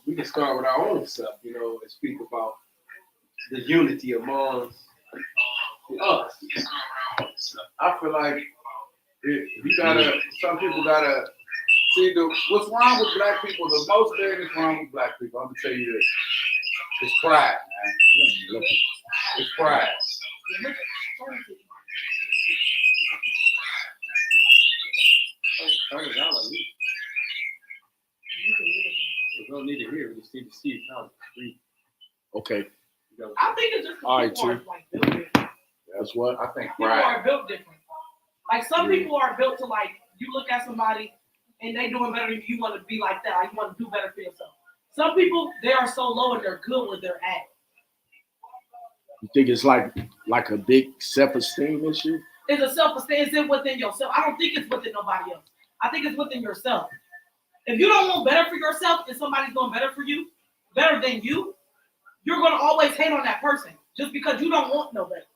we can start with our own self, and speak about the unity amongst us. I feel like some people gotta see what's wrong with black people. The most thing that's wrong with black people, I'm gonna tell you this: it's pride, man. It's pride. Turn it down at least. We don't need to hear. We just need to see it now. Okay. I think it's just all right, people are like built different. That's what I think. People are built different. Like some people are built to like you look at somebody and they doing better than you, want to be like that. Like you want to do better for yourself. Some people they are so low and they're good where they're at. You think it's like a big self-esteem issue? It's a self-esteem. Is it within yourself? I don't think it's within nobody else. I think it's within yourself. If you don't want better for yourself and somebody's doing better for you, better than you, you're gonna always hate on that person just because you don't want no better.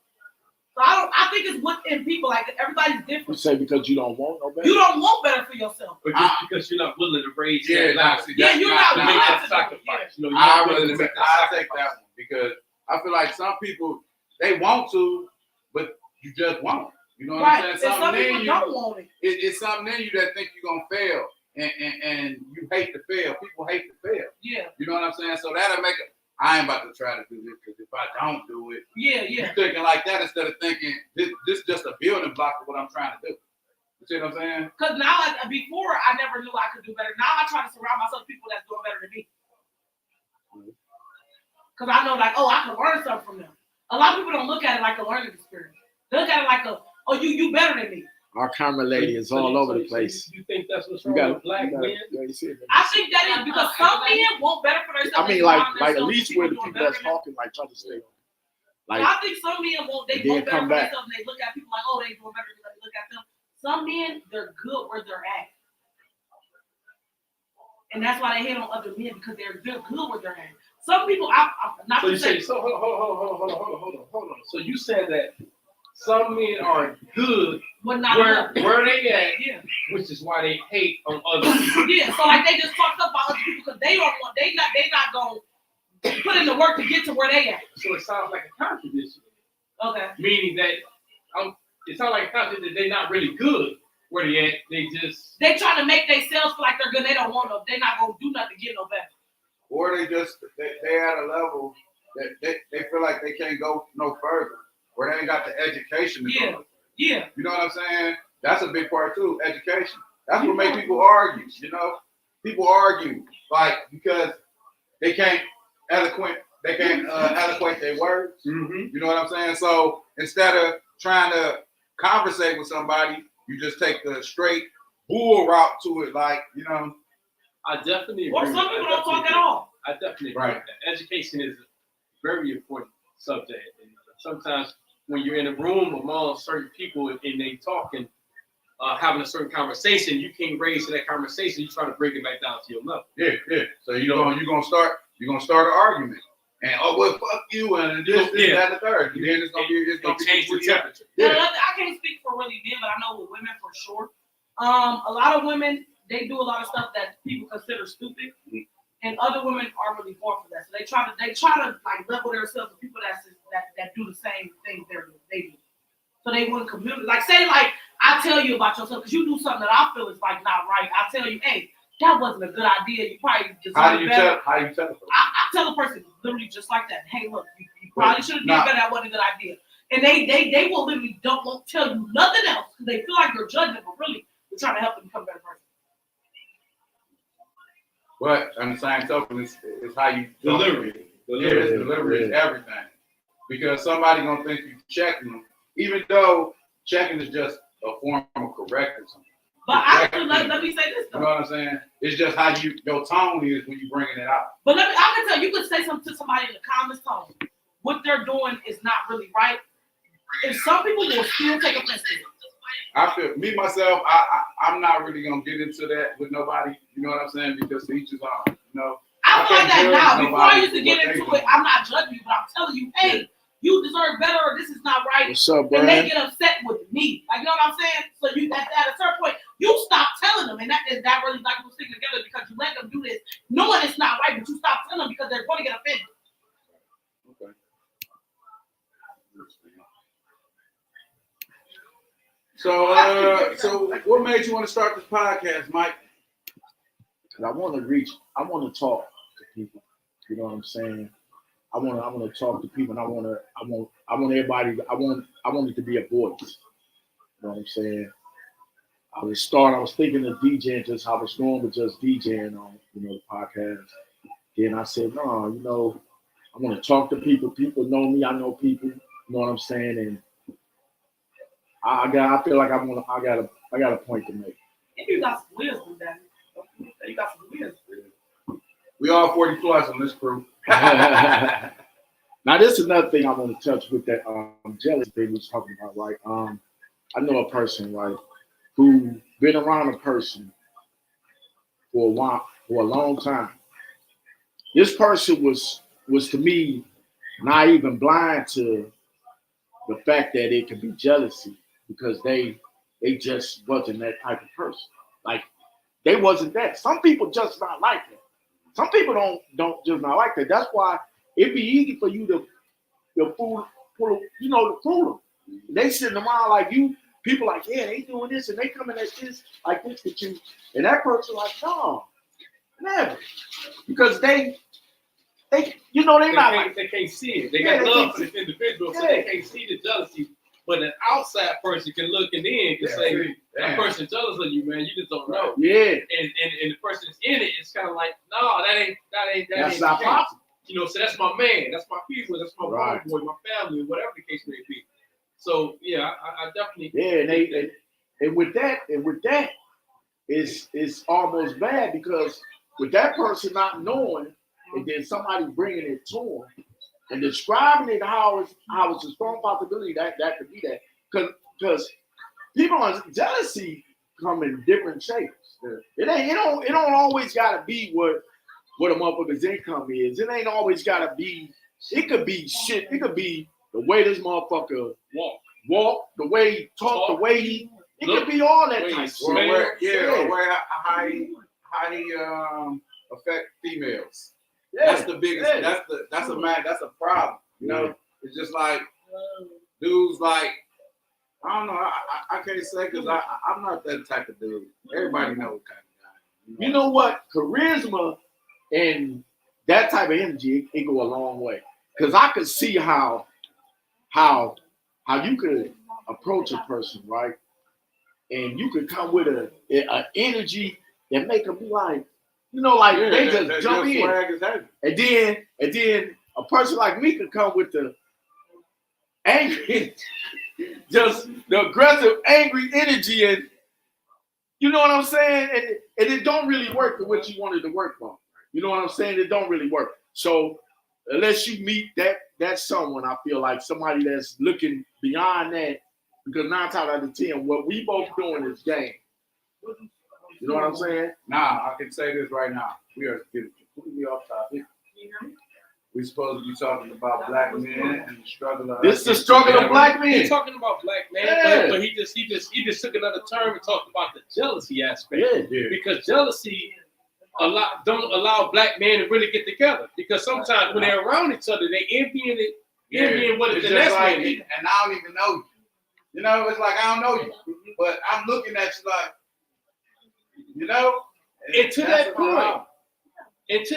So I think it's within people. Like everybody's different. You say because you don't want no better? You don't want better for yourself. But just because you're not willing to raise you're not willing to to sacrifice. Yeah. I take that one because I feel like some people they want to, but you just won't. You know what I'm saying? Some people don't want it. It's something in you that think you're gonna fail, and you hate to fail. People hate to fail. Yeah. You know what I'm saying? So that'll make it. I ain't about to try to do this because if I don't do it, you're thinking like that instead of thinking this is just a building block of what I'm trying to do. You see what I'm saying? Because now, before I never knew I could do better. Now I try to surround myself with people that's doing better than me. Because I know, like, I can learn something from them. A lot of people don't look at it like a learning experience. They look at it like you better than me. Our camera lady is all over the place. You think that's what's wrong with black men? I think that is because some men want better for themselves. I mean, like at least with the people that's talking, like trying to stay. Like, I think some men want better for themselves and they look at people like, they doing better because they look at them. Some men, they're good where they're at. And that's why they hate on other men because they're good where they're at. Some people, hold on. So you said that some men are good where they at, which is why they hate on other people. Yeah, so like they just talk about other people because they not gonna put in the work to get to where they at. So it sounds like a contradiction. Okay. Meaning that it sounds like a contradiction that they're not really good where they at. They trying to make themselves feel like they're good. They don't want no. They're not gonna do nothing to get no better. Or they at a level that they feel like they can't go no further. Or they ain't got the education to go. Yeah. You know what I'm saying? That's a big part too, education. That's what makes people argue, People argue, like, because they can't eloquate their words. Mm-hmm. You know what I'm saying? So instead of trying to conversate with somebody, you just take the straight bull route to it, like, I definitely agree. Or some people don't talk at all. I definitely agree with that. Education is a very important subject. And sometimes when you're in a room among certain people and they talking, having a certain conversation, you can't raise to that conversation. You try to bring it back down to your level. Yeah. So you're gonna start an argument, and fuck you, and this, that, and the third. And then it's gonna change the temperature. Yeah. I can't speak for really men, but I know with women for sure. A lot of women they do a lot of stuff that people consider stupid, and other women are really born for that. So they try to like level themselves with people that do the same thing they do. So they wouldn't communicate. Like say I tell you about yourself because you do something that I feel is like not right. I tell you, hey, that wasn't a good idea. You probably deserve better. How do you tell a person? I tell a person literally just like that. Hey, look, you probably should have done better. That wasn't a good idea. And they will literally won't tell you nothing else because they feel like you're judging, but really you're trying to help them become a better person. But on the same token, it's how you delivery. Delivery is everything. Because somebody gonna think you checking them, even though checking is just a form of correcting something. But let me say this though. You know what I'm saying? It's just how your tone is when you bringing it out. But I can tell you could say something to somebody in the calmest tone. What they're doing is not really right. And some people will still take offense to it. I feel myself, I'm not really gonna get into that with nobody. You know what I'm saying? Because each is on. I feel like that now. Before I used to get into it, I'm not judging you, but I'm telling you, hey, you deserve better, or this is not right. What's up, and they Brian? get upset with me. Like, you know what I'm saying? So you at a certain point, you stop telling them, and that really like we're sticking together because you let them do this, knowing it's not right, but you stop telling them because they're going to get offended. Okay. So what made you want to start this podcast, Mike? Because I want to talk to people. You know what I'm saying? I want to talk to people, and I want everybody. I want it to be a voice. You know what I'm saying? I was thinking of DJing, just how I was going with just DJing on, the podcast. Then I said, no, I want to talk to people. People know me. I know people. You know what I'm saying? And I feel like I got a point to make. And you got some wisdom, Daddy. You got some wisdom. We all 40 plus on this crew. Now, this is another thing I want to touch with that jealousy thing we was talking about, right? I know a person, right, who been around a person for a long time. This person was to me not even blind to the fact that it could be jealousy because they just wasn't that type of person. Like, they wasn't that. Some people just not like that. Some people don't just not like that. That's why it'd be easy for you to fool them. They sitting around like you. People like, yeah, they doing this and they coming at this like this with you, and that person like, no, never, because they not like. They can't see it. They got love for this individual, so they can't see the jealousy. But an outside person can look in and say, that person jealous of you, man. You just don't know. Yeah. And the person that's in it is kind of like, no, That's ain't not possible. So that's my man, that's my people, that's my boy, my family, whatever the case may be. So yeah, I definitely. Yeah, and with that, it's almost bad because with that person not knowing, and then somebody bringing it to them and describing it how it's a strong possibility that could be that, because people on jealousy come in different shapes. It don't always gotta be what a motherfucker's income is. It ain't always gotta be. It could be shit. It could be the way this motherfucker walk, the way he talk, the way he. It could be all that type of Or how he affect females. Yeah. That's the biggest. Yeah. That's a problem. You know, it's just like dudes like. I don't know. I can't say because I'm not that type of dude. Everybody knows what kind of guy. You know what? Charisma and that type of energy, it go a long way. Because I could see how you could approach a person, right? And you could come with an energy that make them be like, they just jump in. And then a person like me could come with the angry, just the aggressive, angry energy, and you know what I'm saying? And it don't really work for what you wanted to work for. You know what I'm saying? It don't really work. So unless you meet that someone, I feel like somebody that's looking beyond that, because 9 times out of 10, what we both doing is game. You know what I'm saying? Nah, I can say this right now. We are getting completely off topic. We're supposed to be talking about black men and the struggle of. This is the struggle of black men. He's talking about black men, but he just took another term and talked about the jealousy aspect. Yeah. Because jealousy don't allow black men to really get together. Because sometimes when they're around each other, they envying what it's the next like, man is. and I don't even know you. You know, it's like I don't know you, but I'm looking at you like, And to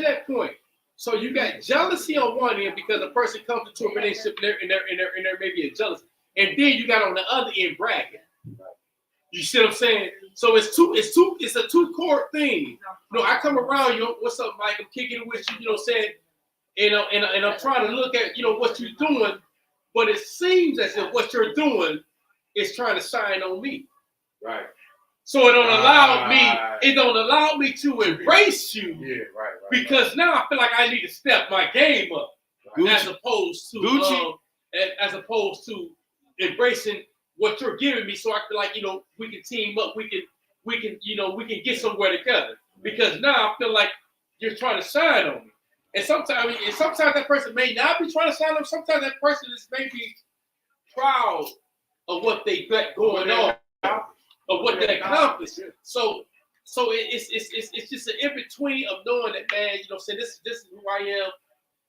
that point, so you got jealousy on one end because a person comes into a relationship and they're maybe a jealous, and then you got on the other end bragging. You see what I'm saying? So it's a two-core thing. I come around you. What's up, Mike? I'm kicking it with you. You know what I'm saying? And I'm trying to look at what you're doing, but it seems as if what you're doing is trying to shine on me. right. So it don't allow me to embrace you. Yeah, right. Because now I feel like I need to step my game up, as opposed to embracing what you're giving me. So I feel like we can team up. We can get somewhere together. Because now I feel like you're trying to shine on me. And sometimes that person may not be trying to sign up. Sometimes that person is maybe proud of what they got going on, of what they accomplished. So it's just an in between of knowing that, man, you know, say this is who I am,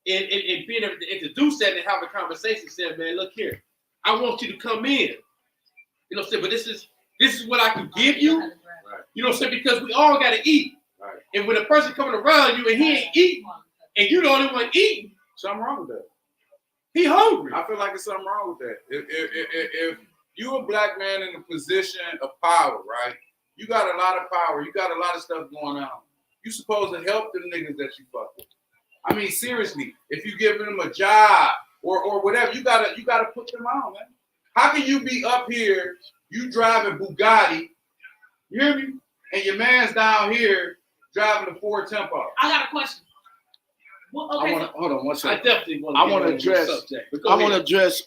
and being able to introduce that and have a conversation. Saying, man, look here, I want you to come in. You know, say, but this is what I can give you. Right. You know, say, because we all got to eat. Right. And when a person coming around you and he ain't eating, and you the only one eating, Something wrong with that. he hungry. I feel like there's something wrong with that. If you're a black man in a position of power, right? You got a lot of power. You got a lot of stuff going on. You supposed to help the niggas that you fuck with. I mean, seriously, if you giving them a job or whatever, you gotta put them on, man. How can you be up here, you driving Bugatti, you hear me? And your man's down here driving a Ford Tempo. I got a question. Well, okay, Hold on one I second. definitely want I wanna address- subject. But go I want to ahead. address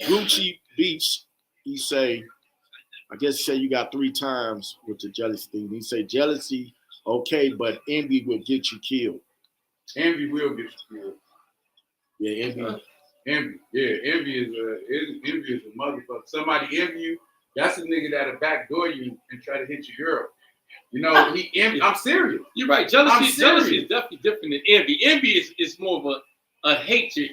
Gucci Beats. He say, I guess say you got 3 times with the jealousy thing. He say jealousy, okay, but envy will get you killed. Envy will get you killed. Yeah, envy. Envy, yeah, envy is a motherfucker. Somebody envy you, that's a nigga that'll backdoor you and try to hit your girl. You know, I'm serious. You're right. Jealousy is definitely different than envy. Envy is more of a hatred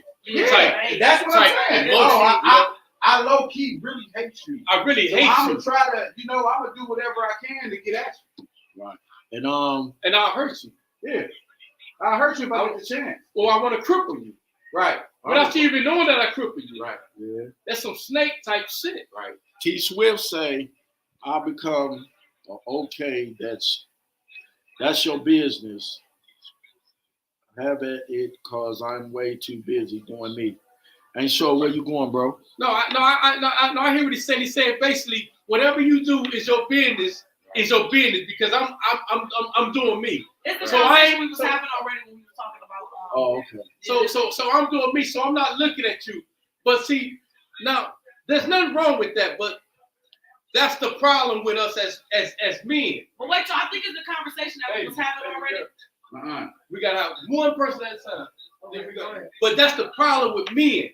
type. That's what type I'm saying. emotion, I low key really hate you. I really So hate I'm you, gonna try to, I'm gonna do whatever I can to get at you. And and I'll hurt you. Yeah, I'll hurt you if I get the chance. Or I want to cripple you. Right. Without you even knowing that I cripple you. Right. yeah. That's some snake type shit. Right. T Swift say, I become okay. That's your business. Have it, cause I'm way too busy doing me. Ain't sure where you going, bro. I hear what he's saying. He's saying basically, whatever you do is your business. Is your business because I'm doing me. it's the So conversation we was having already when we were talking about. Oh, okay. So I'm doing me. So I'm not looking at you. But see, now there's nothing wrong with that. But that's the problem with us as men. But wait, so I think it's the conversation that we was having already. We gotta have one person at a time. There we go. But that's the problem with men,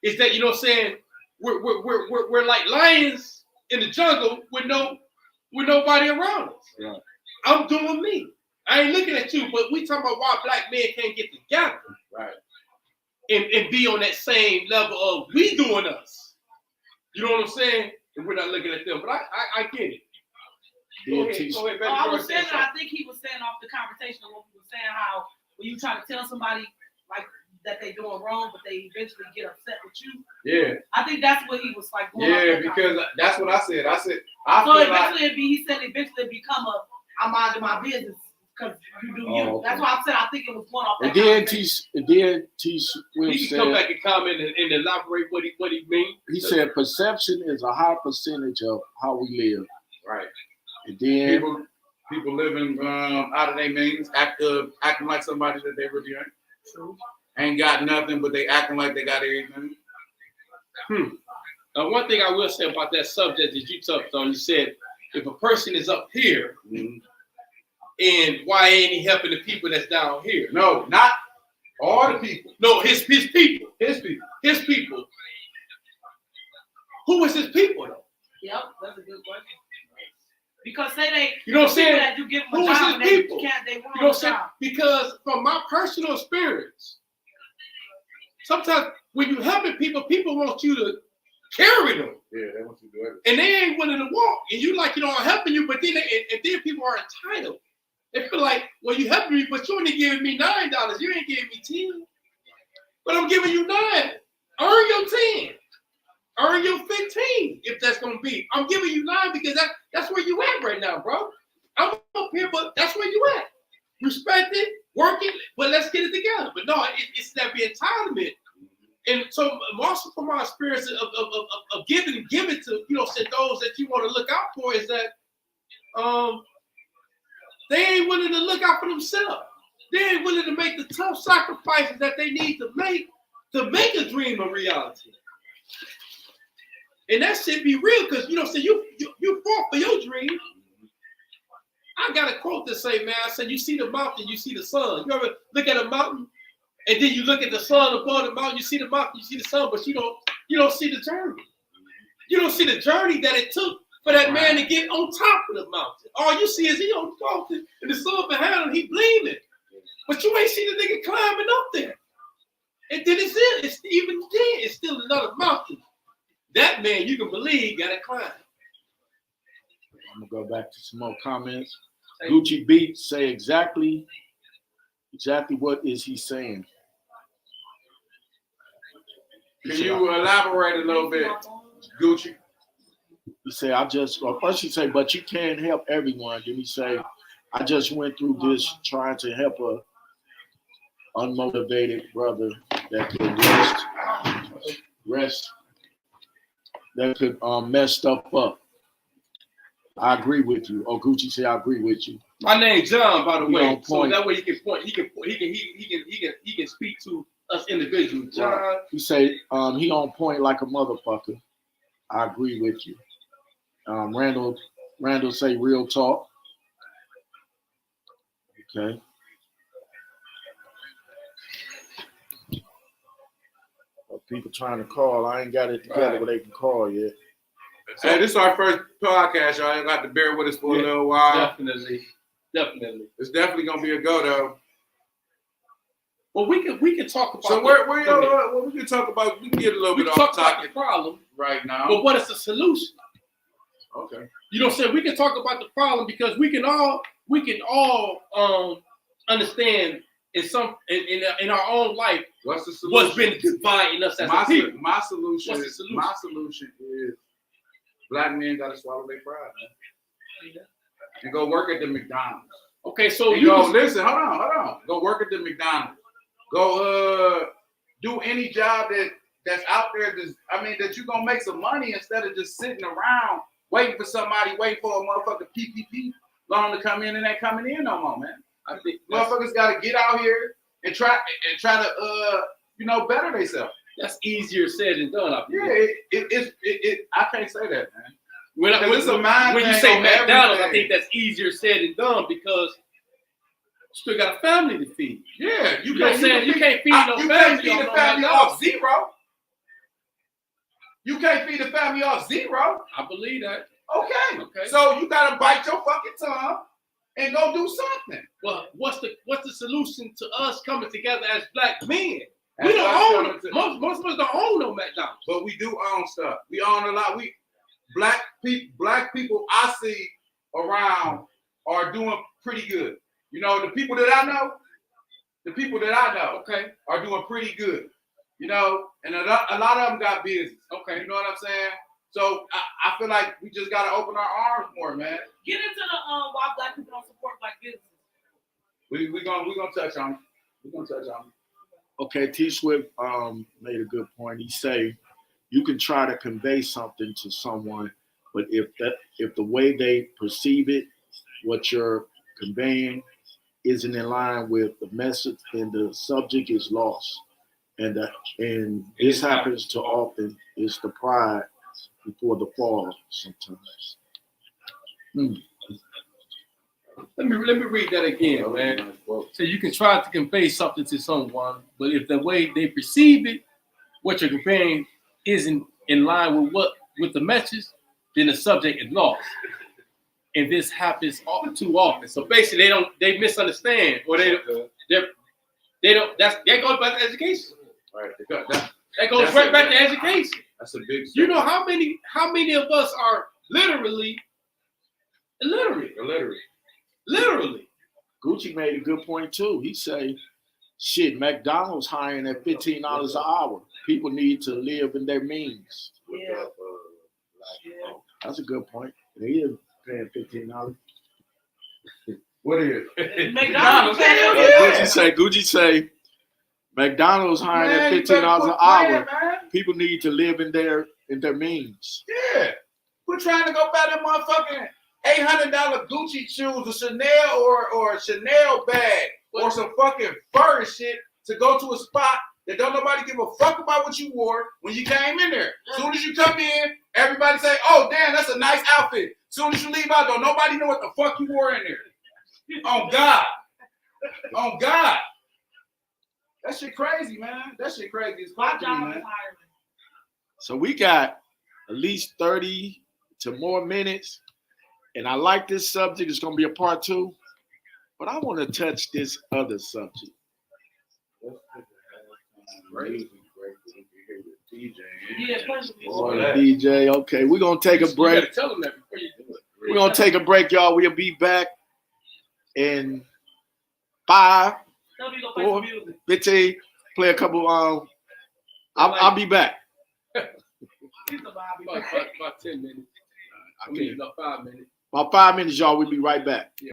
is that, you know what I'm saying, we're like lions in the jungle with nobody around us. Right. I'm doing me. I ain't looking at you, but we talking about why black men can't get together. Right. And be on that same level of we doing us. You know what I'm saying? And we're not looking at them. But I get it. Go ahead, baby. I was saying that I think he was saying off the conversation of what we were saying, how when you try to tell somebody like that they doing wrong, but they eventually get upset with you. Yeah. I think that's what he was like. Going Yeah, off that because that's what I said. I so feel like eventually he said eventually become a I'm minding my business because you do you. Oh, okay. That's why I'm saying I think it was one off that And then conversation. T Swift He can come said, back and comment and elaborate what he means. he said perception is a high percentage of how we live. right. And then People living out of their means, acting like somebody that they really ain't. True. Ain't got nothing, but they acting like they got everything. Now, one thing I will say about that subject that you touched on, you said if a person is up here, and why ain't he helping the people that's down here? No, not all the people. No, his people. His people. His people. Who is his people though? Yep, that's a good question. Because say they, You know what I'm saying? that you give them Who a is job his and they people? can't, they You want know what I'm a saying? job. Because from my personal experience, sometimes when you helping people, people want you to carry them. Yeah, they want you to do everything. And they ain't willing to walk. And you like, I'm helping you, but then then people are entitled. They feel like, well, you helping me, but you only giving me $9. You ain't giving me 10. But I'm giving you 9. Earn your 10. Earn your 15, if that's gonna be. I'm giving you 9 because that's where you at right now, bro. I'm up here, but that's where you at. Respect it, work it, but let's get it together. But no, it's that be entitlement. And so also from my experience of giving to, say those that you want to look out for is that they ain't willing to look out for themselves. They ain't willing to make the tough sacrifices that they need to make a dream a reality. And that should be real because, you fought for your dream. I got a quote that say, man, I said, you see the mountain, you see the sun. You ever look at a mountain and then you look at the sun above the mountain, you see the mountain, you see the sun, but you don't see the journey. You don't see the journey that it took for that man to get on top of the mountain. All you see is he on the mountain and the sun behind him, he gleaming. But you ain't see the nigga climbing up there. And then it's even then, it's still another mountain. That man, you can believe, gotta climb. I'm gonna go back to some more comments. Gucci Beat say exactly what is he saying? Can you elaborate a little bit, Gucci? He say, first he say, but you can't help everyone. Then he say, I just went through this trying to help a unmotivated brother that could rest, that could mess stuff up. I agree with you. Oh, Gucci say I agree with you. My name's John, by the He way. on So point. that way he can point. He can speak to us individuals. John. He say he on point like a motherfucker. I agree with you. Randall say real talk. Okay. People trying to call. I ain't got it together where they can call yet. Hey, this is our first podcast, y'all. You got to bear with us for a little while. Definitely. It's definitely gonna be a go though. Well, we can talk about. So we can talk about. We can get a little we bit can off talk about topic the problem, right now. but what is the solution? Okay. You know what I'm saying? We can talk about the problem because we can all understand in our own life What's the solution? what's been dividing us as a people. My solution What's the is solution? my solution is black men gotta swallow their pride, man. And go work at the McDonald's. Okay, so And listen, hold on. Go work at the McDonald's. Go do any job that's out there that you're gonna make some money instead of just sitting around waiting for a motherfucking PPP loan to come in and ain't coming in no more, man. I think motherfuckers gotta get out here and try to better themselves. that's easier said than done. Yeah, I can't say that, man. When you thing say on McDonald's, I everything. think that's easier said than done because you still got a family to feed. Yeah, You know what I'm saying? You can't feed no you family. can't feed on the no family McDonald's. off zero. You can't feed the family off zero. I believe that. Okay. So you gotta bite your fucking tongue and go do something. Well, what's the solution to us coming together as black men? As We don't black own coming to- most of us don't own no McDonald's. But we do own stuff. We own a lot. Black people I see around are doing pretty good. You know, the people that I know Okay. are doing pretty good. You know, and a lot of them got business. Okay. You know what I'm saying? So I feel like we just gotta open our arms more, man. Get into the why black people don't support black businesses. We gonna touch on it. Okay, T Swift made a good point. He say you can try to convey something to someone, but if the way they perceive it, what you're conveying isn't in line with the message, and the subject is lost. And this happens too often. It's the pride before the fall sometimes. Let me read that again, man. So you can try to convey something to someone, but if the way they perceive it, what you're conveying isn't in line with the message, then the subject is lost. And this happens too often. So basically, they misunderstand, or they don't. That goes back to education. Right. That goes right back to education. That's a big. You know how many of us are literally illiterate? Literally. Gucci made a good point too. He say, shit, McDonald's hiring at $15 an hour. People need to live in their means. Yeah. That's a good point. They is paying $15. What is it? McDonald's. Gucci say, McDonald's hiring at $15 an hour. People need to live in their means. Yeah. We're trying to go buy that motherfucking $800 Gucci shoes, a Chanel or a Chanel bag, or some fucking fur shit to go to a spot that don't nobody give a fuck about what you wore when you came in there. As soon as you come in, everybody say, "Oh, damn, that's a nice outfit." As soon as you leave out, don't nobody know what the fuck you wore in there. On God. On God. That shit crazy, man. That shit crazy. It's My fuck to me, job is man. hiring. So we got at least 30 to more minutes. And I like this subject. It's going to be a part 2. But I want to touch this other subject. Yeah, pleasure. Boy, DJ, okay. We're going to take a You break. gotta tell them that before you do it. We're going to take a break, y'all. We'll be back in 5, Tell me to go play some music. 15. Play a couple. I'll be back. He's a Bobby. About 10 minutes. I mean, about 5 minutes. About 5 minutes, y'all. We'll be right back.